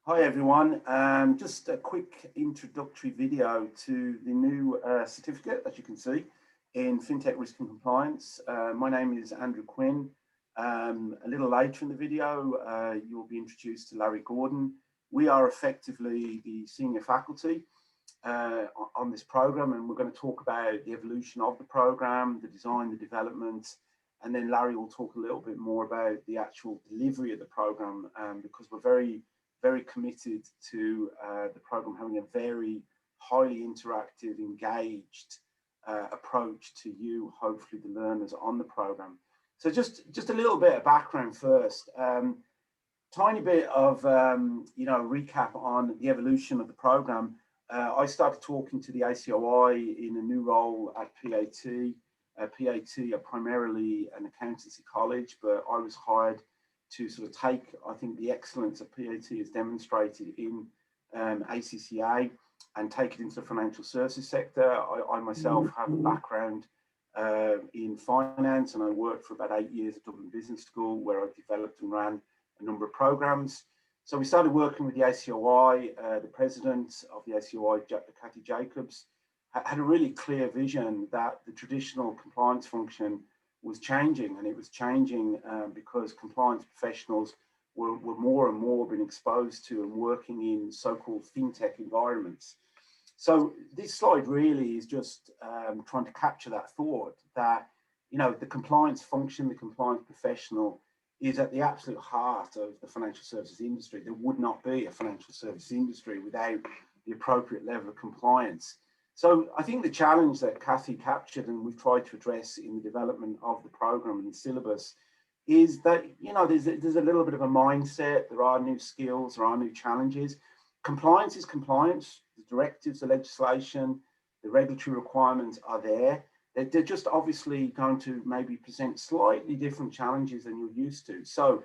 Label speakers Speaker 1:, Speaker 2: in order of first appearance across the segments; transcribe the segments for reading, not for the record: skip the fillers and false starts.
Speaker 1: Hi everyone, just a quick introductory video to the new certificate, as you can see, in FinTech Risk and Compliance. My name is Andrew Quinn. A little later in the video, you'll be introduced to Larry Gordon. We are effectively the senior faculty on this program, and we're going to talk about the evolution of the program, the design, the development, and then Larry will talk a little bit more about the actual delivery of the program, because we're very committed to the program having a very highly interactive, engaged approach to you, hopefully the learners on the program. So just a little bit of background first. Tiny bit of recap on the evolution of the program. I started talking to the ACOI in a new role at PAT. PAT are primarily an accountancy college, but I was hired to sort of take, I think, the excellence that PAT has demonstrated in ACCA and take it into the financial services sector. I myself have a background in finance, and I worked for about 8 years at Dublin Business School, where I developed and ran a number of programs. So we started working with the ACOI. The president of the ACOI, Cathy Jacobs, had a really clear vision that the traditional compliance function was changing, and it was changing because compliance professionals were more and more being exposed to and working in so-called fintech environments. So this slide really is just trying to capture that thought that, you know, the compliance function, the compliance professional is at the absolute heart of the financial services industry. There would not be a financial services industry without the appropriate level of compliance. So I think the challenge that Cathy captured, and we've tried to address in the development of the program and the syllabus, is that, you know, there's a little bit of a mindset. There are new skills, there are new challenges. Compliance is compliance. The directives, the legislation, the regulatory requirements are there. They're just obviously going to maybe present slightly different challenges than you're used to. So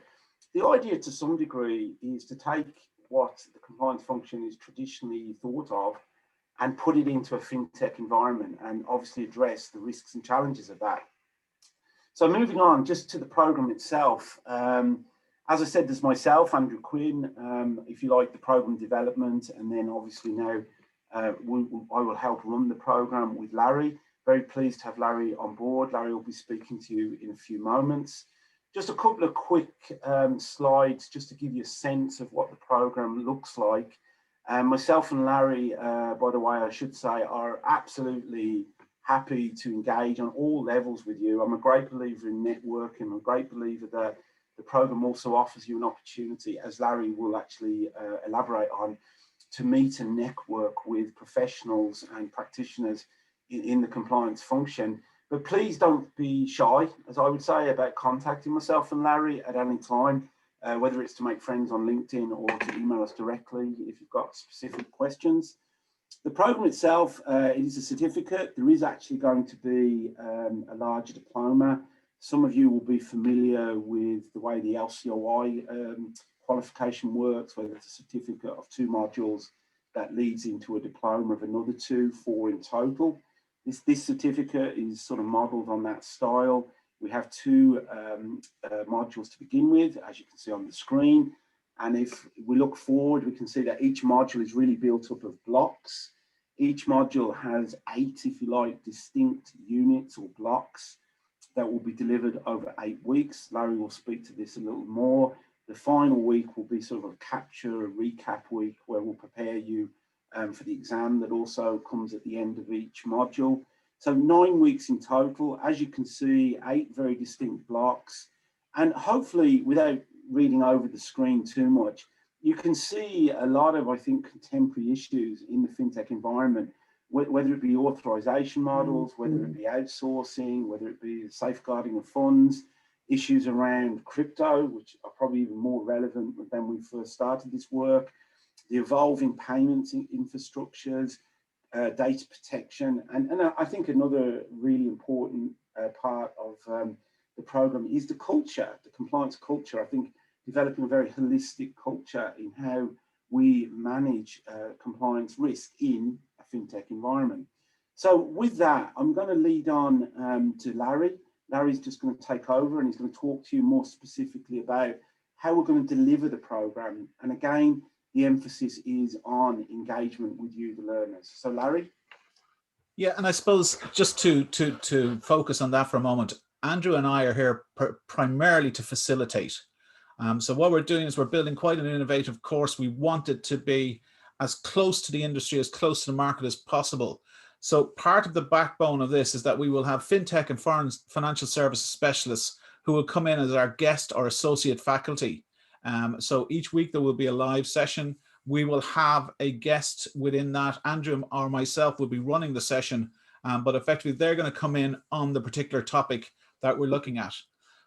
Speaker 1: the idea to some degree is to take what the compliance function is traditionally thought of and put it into a fintech environment and obviously address the risks and challenges of that. So moving on just to the program itself, as I said, there's myself, Andrew Quinn, if you like, the program development, and then obviously now I will help run the program with Larry. Very pleased to have Larry on board. Larry will be speaking to you in a few moments. Just a couple of quick slides just to give you a sense of what the program looks like. Myself and Larry, by the way, I should say, are absolutely happy to engage on all levels with you. I'm a great believer in networking. I'm a great believer that the program also offers you an opportunity, as Larry will actually elaborate on, to meet and network with professionals and practitioners in the compliance function. But please don't be shy, as I would say, about contacting myself and Larry at any time. Whether it's to make friends on LinkedIn or to email us directly if you've got specific questions. The program itself is a certificate. There is actually going to be a larger diploma. Some of you will be familiar with the way the LCOI qualification works, whether it's a certificate of 2 modules that leads into a diploma of another 2, 4 in total. This certificate is sort of modeled on that style. We have 2 modules to begin with, as you can see on the screen. And if we look forward, we can see that each module is really built up of blocks. Each module has 8, if you like, distinct units or blocks that will be delivered over 8 weeks. Larry will speak to this a little more. The final week will be sort of a capture, a recap week, where we'll prepare you for the exam that also comes at the end of each module. So 9 weeks in total. As you can see, 8 very distinct blocks. And hopefully, without reading over the screen too much, you can see a lot of, I think, contemporary issues in the fintech environment, whether it be authorization models, whether it be outsourcing, whether it be safeguarding of funds, issues around crypto, which are probably even more relevant than when we first started this work, the evolving payments infrastructures, data protection, and I think another really important part of the program is the culture, the compliance culture. I think developing a very holistic culture in how we manage compliance risk in a fintech environment. So with that, I'm going to lead on to Larry. Larry's just going to take over, and he's going to talk to you more specifically about how we're going to deliver the program. And again, the emphasis is on engagement with you, the learners. So Larry?
Speaker 2: Yeah, and I suppose just to focus on that for a moment, Andrew and I are here primarily to facilitate. So what we're doing is we're building quite an innovative course. We want it to be as close to the industry, as close to the market as possible. So part of the backbone of this is that we will have fintech and foreign financial services specialists who will come in as our guest or associate faculty. So each week there will be a live session. We will have a guest within that. Andrew or myself will be running the session, but effectively they're going to come in on the particular topic that we're looking at.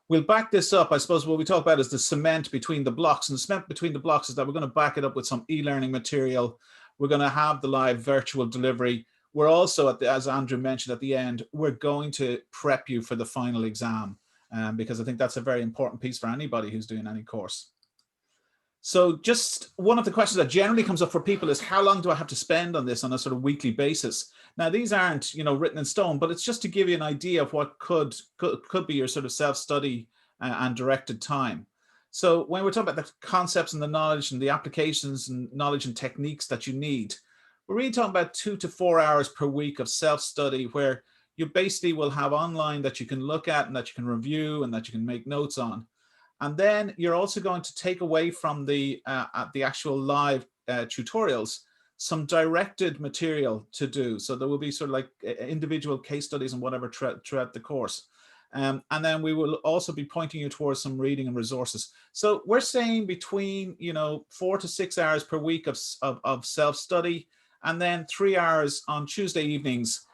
Speaker 2: We'll back this up. I suppose what we talk about is the cement between the blocks, and the cement between the blocks is that we're going to back it up with some e-learning material. We're going to have the live virtual delivery. We're also, as Andrew mentioned at the end, we're going to prep you for the final exam, because I think that's a very important piece for anybody who's doing any course. So just one of the questions that generally comes up for people is, how long do I have to spend on this on a sort of weekly basis? Now, these aren't, written in stone, but it's just to give you an idea of what could be your sort of self-study and directed time. So when we're talking about the concepts and the knowledge and the applications and knowledge and techniques that you need, we're really talking about 2 to 4 hours per week of self-study, where you basically will have online that you can look at and that you can review and that you can make notes on. And then you're also going to take away from the actual live tutorials some directed material to do. So there will be sort of like individual case studies and whatever throughout the course. And then we will also be pointing you towards some reading and resources. So we're saying between 4 to 6 hours per week of self-study, and then 3 hours on Tuesday evenings,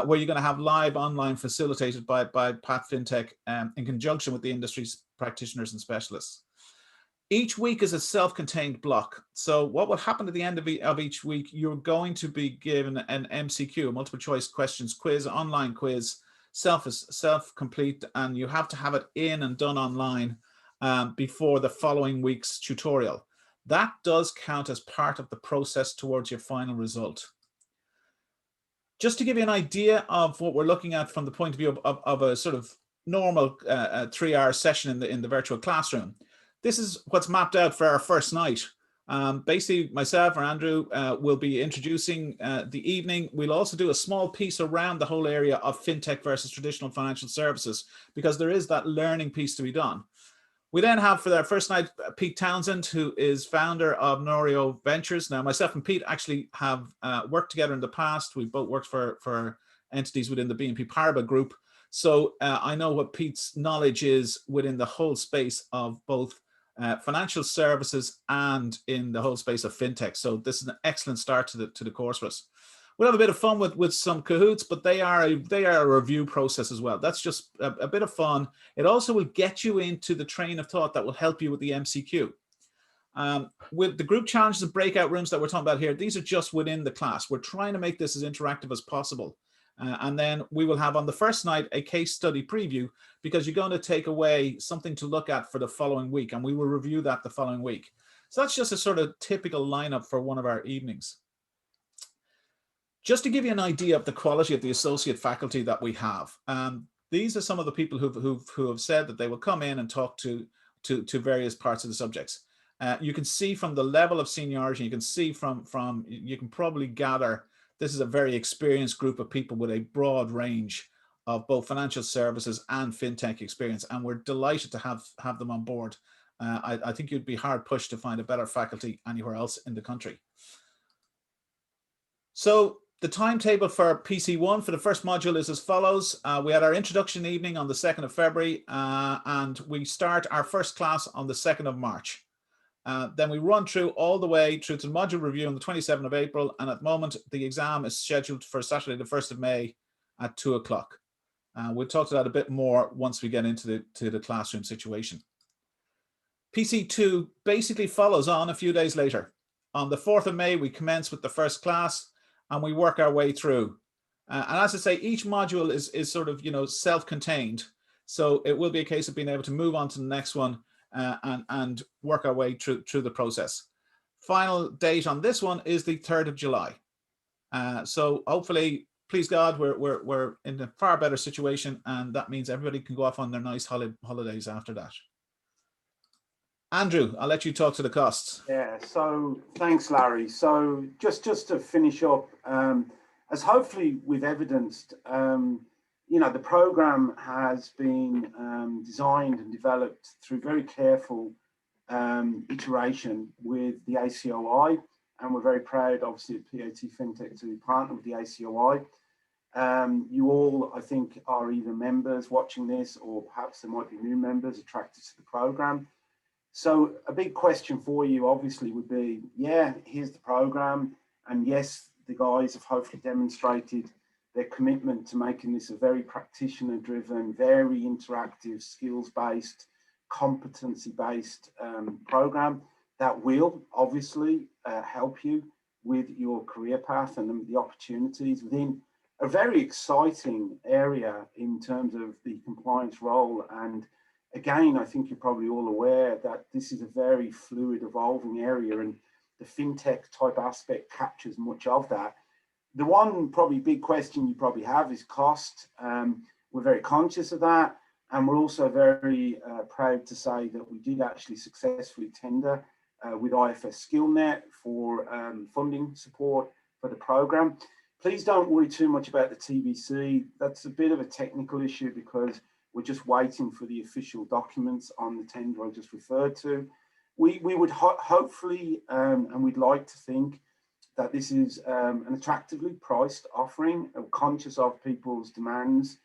Speaker 2: where you're going to have live online facilitated by Pat Fintech in conjunction with the industry's practitioners and specialists. Each week is a self-contained block. So what will happen at the end of each week, you're going to be given an MCQ, a multiple choice questions quiz, online quiz, self-complete, and you have to have it in and done online before the following week's tutorial. That does count as part of the process towards your final result. Just to give you an idea of what we're looking at from the point of view of a sort of normal 3-hour session in the virtual classroom, this is what's mapped out for our first night. Basically, myself or Andrew will be introducing the evening. We'll also do a small piece around the whole area of fintech versus traditional financial services, because there is that learning piece to be done. We then have, for our first night, Pete Townsend, who is founder of Norio Ventures. Now, myself and Pete actually have worked together in the past. We've both worked for entities within the BNP Paribas group. So I know what Pete's knowledge is within the whole space of both financial services and in the whole space of fintech. So this is an excellent start to the course for us. We'll have a bit of fun with some Kahoots, but they are a review process as well. That's just a bit of fun. It also will get you into the train of thought that will help you with the MCQ. With the group challenges and breakout rooms that we're talking about here, these are just within the class. We're trying to make this as interactive as possible. And then we will have on the first night a case study preview, because you're going to take away something to look at for the following week, and we will review that the following week. So that's just a sort of typical lineup for one of our evenings. Just to give you an idea of the quality of the associate faculty that we have, these are some of the people who have said that they will come in and talk to various parts of the subjects. You can see from the level of seniority, you can see you can probably gather this is a very experienced group of people with a broad range of both financial services and fintech experience, and we're delighted to have them on board. I think you'd be hard pushed to find a better faculty anywhere else in the country. So the timetable for PC1 for the first module is as follows. We had our introduction evening on the 2nd of February, and we start our first class on the 2nd of March. Then we run through all the way through to the module review on the 27th of April, and at the moment the exam is scheduled for Saturday the 1st of May at 2 o'clock. We'll talk to that a bit more once we get into the classroom situation. PC2 basically follows on a few days later. On the 4th of May, we commence with the first class, and we work our way through. And as I say, each module is sort of, self-contained. So it will be a case of being able to move on to the next one and work our way through the process. Final date on this one is the 3rd of July. So hopefully, please God, we're in a far better situation, and that means everybody can go off on their nice holidays after that. Andrew, I'll let you talk to the costs.
Speaker 1: Yeah, so thanks, Larry. So just to finish up, as hopefully we've evidenced, the program has been designed and developed through very careful iteration with the ACOI, and we're very proud, obviously, at PAT Fintech to partner with the ACOI. You all, I think, are either members watching this, or perhaps there might be new members attracted to the program. So a big question for you, obviously, would be, yeah, here's the program. And yes, the guys have hopefully demonstrated their commitment to making this a very practitioner-driven, very interactive, skills-based, competency-based program that will obviously help you with your career path and the opportunities within a very exciting area in terms of the compliance role. And again, I think you're probably all aware that this is a very fluid, evolving area, and the fintech type aspect captures much of that. The one probably big question you probably have is cost. We're very conscious of that, and we're also very proud to say that we did actually successfully tender with IFS SkillNet for funding support for the program. Please don't worry too much about the TBC. That's a bit of a technical issue because we're just waiting for the official documents on the tender I just referred to. We would hopefully, and we'd like to think that this is an attractively priced offering, conscious of people's demands.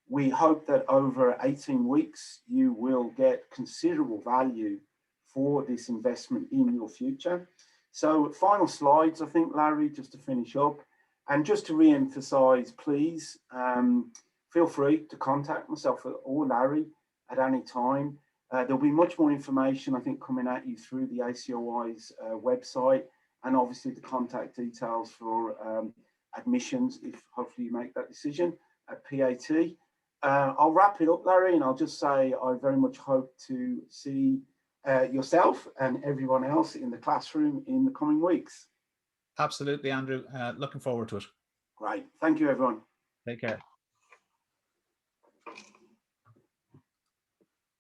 Speaker 1: We hope that over 18 weeks, you will get considerable value for this investment in your future. So final slides, I think, Larry, just to finish up. And just to re-emphasize, please, feel free to contact myself or Larry at any time. There'll be much more information, I think, coming at you through the ACOI's website, and obviously the contact details for admissions, if hopefully you make that decision at PAT. I'll wrap it up, Larry, and I'll just say I very much hope to see yourself and everyone else in the classroom in the coming weeks.
Speaker 2: Absolutely, Andrew. Looking forward to it.
Speaker 1: Great. Thank you, everyone.
Speaker 2: Take care.